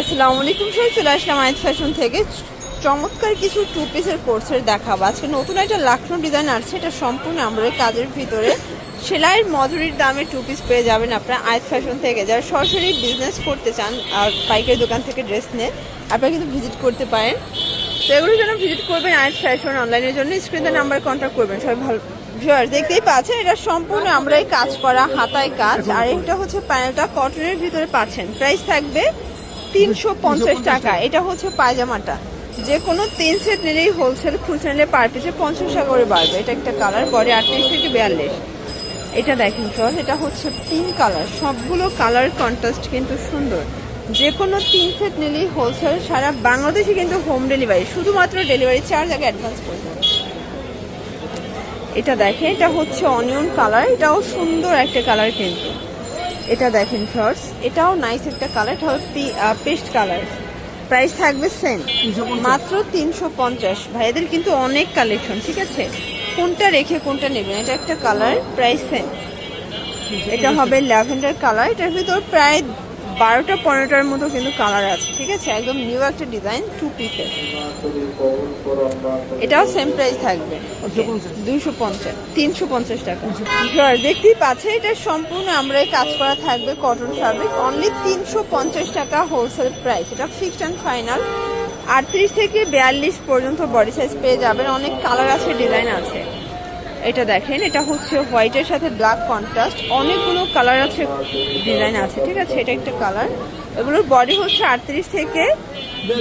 আসসালামু আলাইকুম, সবাই চলে আসলাম আইজ ফ্যাশন থেকে। চমৎকার কিছু টু পিসের কোর্সের দেখাবো। আজকে নতুন একটা লাখনো ডিজাইন আসছে, এটা সম্পূর্ণ আমরা কাজের ভিতরে সেলাইয়ের মজুরির দামে টু পিস পেয়ে যাবেন আপনারা আইজ ফ্যাশন থেকে। যারা সরাসরি বিজনেস করতে চান আর পাইকারি দোকান থেকে ড্রেস নিয়ে, আপনারা কিন্তু ভিজিট করতে পারেন। তো এগুলোর জন্য ভিজিট করবেন আইজ ফ্যাশন অনলাইনের জন্য, স্ক্রিনের নাম্বার কন্ট্যাক্ট করবেন। সবাই ভালো ভিউয়ার্স দেখতেই পাচ্ছেন, এটা সম্পূর্ণ আমরাই কাজ করা হাতায় কাজ, আর এটা হচ্ছে প্যানেলটা কটনের ভিতরে পাচ্ছেন। প্রাইস থাকবে 350 টাকা। এটা হচ্ছে পায়জামাটা, যে কোনো 3 সেট নিলেই হোলসেল, খুচরা নিলে পার পিসে 50 টাকা করে বাড়বে। এটা একটা কালার, বডি 38 থেকে 42। এটা দেখেন সর, এটা হচ্ছে পিঙ্ক কালার। সবগুলো কালার কন্ট্রাস্ট কিন্তু সুন্দর। যে কোনো 3 সেট নিলেই হোলসেল, সারা বাংলাদেশে কিন্তু হোম ডেলিভারি, শুধুমাত্র ডেলিভারি চার্জ আগে অ্যাডভান্স করতে হবে। এটা দেখেন, এটা হচ্ছে অনিয়ন কালার, এটাও সুন্দর একটা কালার কিন্তু। এটা দেখেন শর্টস, এটাও নাইস একটা কালার, এটা হচ্ছে পেস্ট কালার। প্রাইস থাকবে সেম, মাত্র 350। ভাইয়াদের কিন্তু অনেক কালেকশন, ঠিক আছে, কোনটা রেখে কোনটা নেবেন। এটা একটা কালার, প্রাইস সেম। এটা হবে ল্যাভেন্ডার কালার, এটার ভিতর প্রায় 12টা-15টার মতো কিন্তু কালার আছে, ঠিক আছে, একদম নিউ একটা ডিজাইন, টু পিসের। এটাও সেম প্রাইস থাকবে 350 টাকা। দেখতেই পাচ্ছে, এটা সম্পূর্ণ আমরা কাজ করা থাকবে, কটন ফ্যাব্রিক, অনলি 350 টাকা হোলসেল প্রাইস। এটা ফিক্সড অ্যান্ড ফাইনাল। 38 থেকে 42 পর্যন্ত বডি সাইজ পেয়ে যাবেন। অনেক কালার আছে, ডিজাইন আছে। এটা দেখেন, এটা হচ্ছে হোয়াইটের সাথে ব্ল্যাক কন্ট্রাস্ট, অনেকগুলো কালার আছে, ডিজাইন আছে, ঠিক আছে। এটা একটা কালার, এগুলোর বডি হচ্ছে 38 থেকে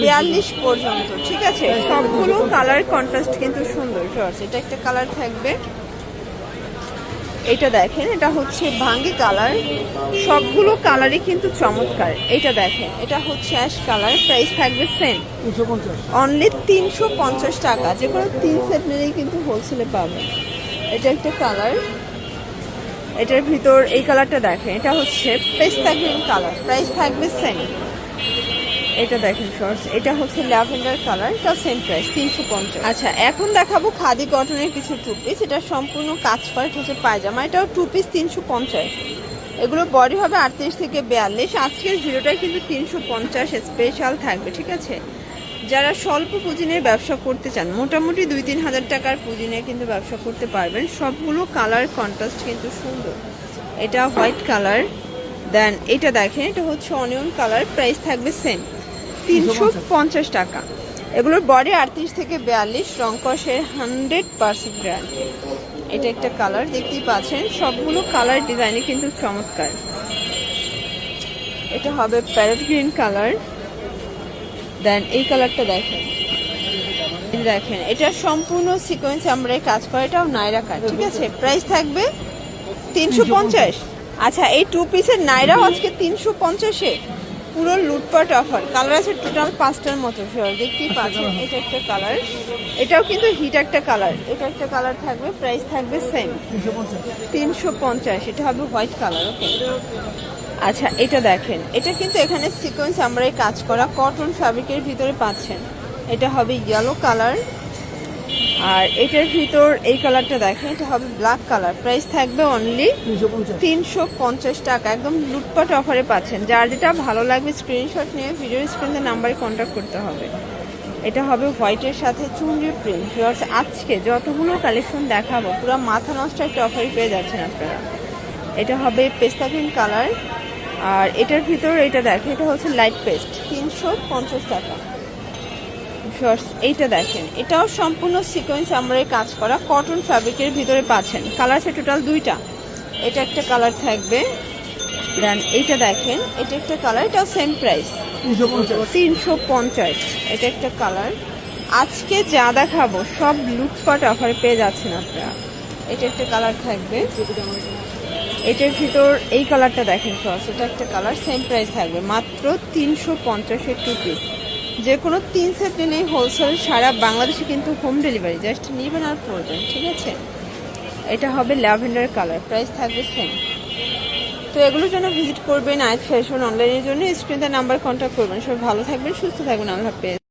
42 পর্যন্ত, ঠিক আছে। সবগুলো কালার কন্ট্রাস্ট কিন্তু সুন্দর। এটা একটা কালার থাকবে। এটা দেখেন, এটা হচ্ছে ভাঙ্গি কালার, সবগুলো কালারই কিন্তু চমৎকার। এটা দেখেন, এটা হচ্ছে অ্যাশ কালার, প্রাইস থাকবে সেম, অনলি 350 টাকা। যে কোনো 3 সেট নিলেই কিন্তু হোলসেলে পাবেন। এটা একটা কালার, এটার ভিতর এই কালারটা দেখেন, এটা হচ্ছে পেস্তা গ্রিন কালার, প্রাইস থাকবে সেম। এটা দেখেন শর্টস, এটা হচ্ছে ল্যাভেন্ডার কালার, এটা সেম প্রাইস 350। আচ্ছা, এখন দেখাবো খাদি কটনের কিছু টু পিস। এটা সম্পূর্ণ কাজ করা, এটা হচ্ছে পায়জামা, এটাও টু পিস 350। এগুলো বডি হবে 38 থেকে 42। আজকের ভিডিওটাই কিন্তু 350 স্পেশাল থাকবে, ঠিক আছে। যারা স্বল্প পুঁজি নিয়ে ব্যবসা করতে চান, মোটামুটি 2-3 হাজার টাকার পুঁজি নিয়ে কিন্তু ব্যবসা করতে পারবেন। সবগুলো কালার কন্ট্রাস্ট কিন্তু সুন্দর। এটা হোয়াইট কালার, দেন এটা দেখেন, এটা হচ্ছে অনিয়ন কালার, প্রাইস থাকবে সেম 350 টাকা। এগুলোর বডি 38 থেকে 42, রং কষের 100% গ্যারান্টি। এটা একটা কালার, দেখতেই পাচ্ছেন, সবগুলো কালার ডিজাইনে কিন্তু চমৎকার। এটা হবে প্যারট গ্রিন কালার, দেন এই কালারটা দেখেন, এটা সম্পূর্ণ সিকোয়েন্স আমরা কাজ করা, এটাও নাইরা কাট, ঠিক আছে। প্রাইস থাকবে 350। আচ্ছা, এই টু পিসের নাইরাও আজকে 350-এ, পুরো লুটপাট অফার। কালার আছে টোটাল 5টার মতো, দেখতেই পাচ্ছেন। এটা একটা কালার, এটাও কিন্তু হিট একটা কালার। এটা একটা কালার থাকবে, প্রাইস থাকবে সেম 350। এটা হবে হোয়াইট কালার, ওকে। আচ্ছা, এটা দেখেন, এটা কিন্তু এখানে সিকোয়েন্স আমরা কাজ করা কটন ফ্যাব্রিকের ভিতরে পাচ্ছেন। এটা হবে ইয়েলো কালার, আর এটার ভিতর এই কালারটা দেখেন, এটা হবে ব্ল্যাক কালার। প্রাইস থাকবে অনলি 350 টাকা, একদম লুটপাট অফারে পাচ্ছেন। যার যেটা ভালো লাগবে স্ক্রিনশট নিয়ে ভিডিওর স্ক্রিনের নাম্বারে কন্ট্যাক্ট করতে হবে। এটা হবে হোয়াইটের সাথে চুনরি প্রিন্ট। আজকে যতগুলো কালেকশন দেখাবো, পুরো মাথা নষ্ট একটা অফারে পেয়ে যাচ্ছেন আপনারা। এটা হবে পেস্তা গ্রিন কালার, আর এটার ভিতর এটা দেখেন, এটা হচ্ছে লাইট পেস্ট, 350 টাকা। এইটা দেখেন, এটাও সম্পূর্ণ সিকোয়েন্স আমরা কাজ করা কটন ফ্যাব্রিকের ভিতরে পাচ্ছেন। কালার আছে টোটাল 2টা। এটা একটা কালার থাকবে, দেন এইটা দেখেন, এটা একটা কালার, এটাও সেম প্রাইস 350। এটা একটা কালার। আজকে যা দেখাবো সব লুটপাট অফারে পেয়ে যাচ্ছেন আপনারা। এটা একটা কালার থাকবে, এটার ভিতর এই কালারটা দেখেন ফ্রস, এটা একটা কালার, সেম প্রাইস থাকবে মাত্র 350-এর টু পিস। যে কোনো 3 সেট নিলেই হোলসেল, সারা বাংলাদেশে কিন্তু হোম ডেলিভারি, জাস্ট নেবেন আর পড়বেন, ঠিক আছে। এটা হবে ল্যাভেন্ডার কালার, প্রাইস থাকবে সেম। তো এগুলোর জন্য ভিজিট করবেন আইজ ফ্যাশন অনলাইনের জন্য, স্ক্রিনে নাম্বার কন্ট্যাক্ট করবেন। সবাই ভালো থাকবেন, সুস্থ থাকবেন, আল্লাহ হাফেজ।